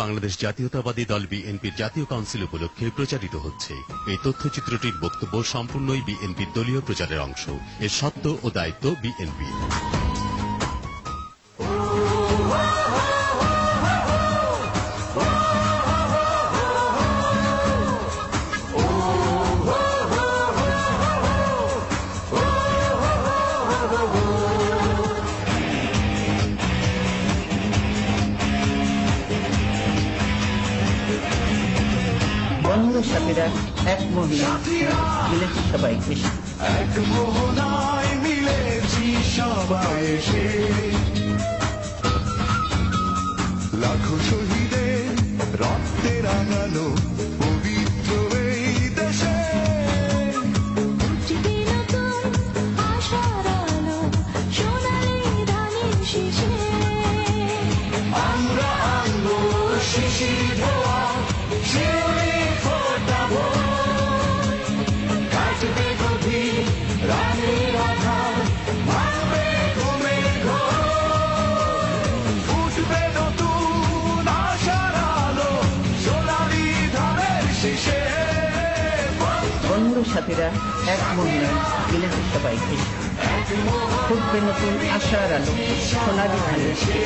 বাংলাদেশ জাতীয়তাবাদী দল বিএনপির জাতীয় কাউন্সিল উপলক্ষে প্রচারিত হচ্ছে। এই তথ্যচিত্রটির বক্তব্য সম্পূর্ণই বিএনপির দলীয় প্রচারের অংশ। এর সত্য ও দায়িত্ব বিএনপির। বন্ধুদের সাথীরা এক মোহনায় মিলেছি সবাই এসে, এক মোহনায় মিলেছি সবাই এসে, লাখো শহীদের রক্তে রাঙানো পবিত্র এই দেশে, আমরা আনবো শিশির ধোয়া, শিউলি ফোটাবো, কাটবে গভীর রাতের আধার, ভাঙবে ঘুমের ঘোর, ফুটবে নতুন আশার আলো সোনালি ধানের শীষে। বন্ধুদের সাথীরা এক মোহনায় মিলেছি সবাই এসে, ফুটবে নতুন আশার আলো সোনালি ধানের শীষে।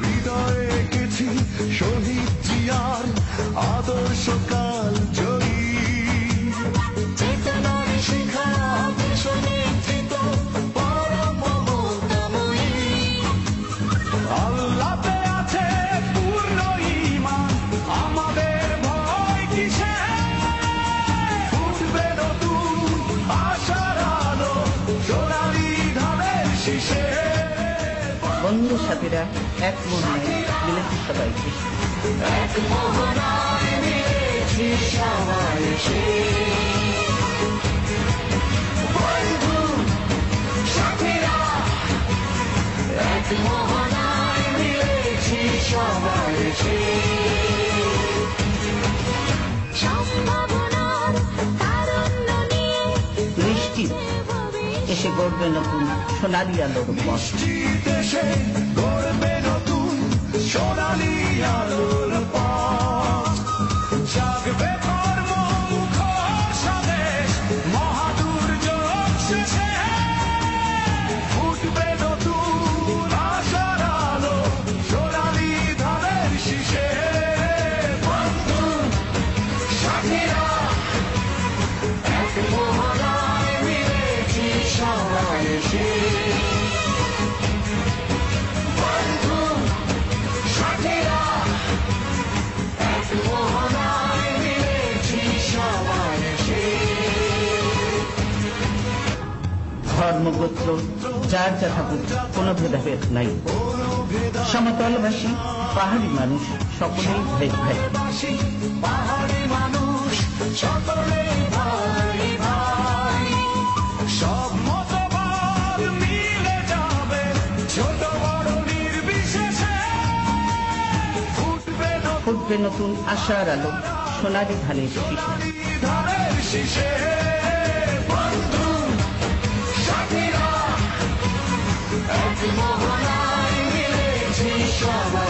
হৃদয়ে এঁকেছি শহীদ জিয়ার আদর্শ কাল জয়ী, চেতনার শিখা দেশনেত্রিত পরম মমতাময়ী, আল্লাহতে আছে পূর্ণ ঈমান, আমাদের ভয় কিসে, ফুটবে নতুন আশার আলো সোনালি ধানের শীষে। বন্ধুদের সাথীরা এক মোহনায় মিলেছি সবাই এসে, এক মোহনায় মিলেছি সবাই এসে, বন্ধু সাথীরা এক মোহনায় মিলেছি সবাই এসে, সম্ভাবনার তারুণ্য নিয়ে নিশ্চিত এসে গড়বে নতুন সোনালি আলোর পথ। দেশে গড়বে নতুন সোনালি আলোর পথ, জাগবে কর্মমুখ স্বদেশ মহাদুর্যোগ শেষে, ফুটবে নতুন আশার আলো সোনালি ধানের শীষে, বন্ধু সাথীরা এক মোহনায় মিলেছি সবাই এসে, বন্ধু সাথীরা এক মোহনায় মিলেছি সবাই এসে। ধর্মগোত্র যার যা থাকুক কোনো ভেদাভেদ নাই, সমতলবাসী পাহাড়ি মানুষ সকলেই ভাই ভাই। পাহাড়ি মানুষ সকলে ভাই ভাই, সব মতবাদ মিলে যাবে ছোট বড় নির্বিশেষে, ফুটবে নতুন আশার আলো সোনালি ধানের শীষে। ধানের শীষে, বন্ধু সাথীরা এক মোহনায় মিলেছি সবাই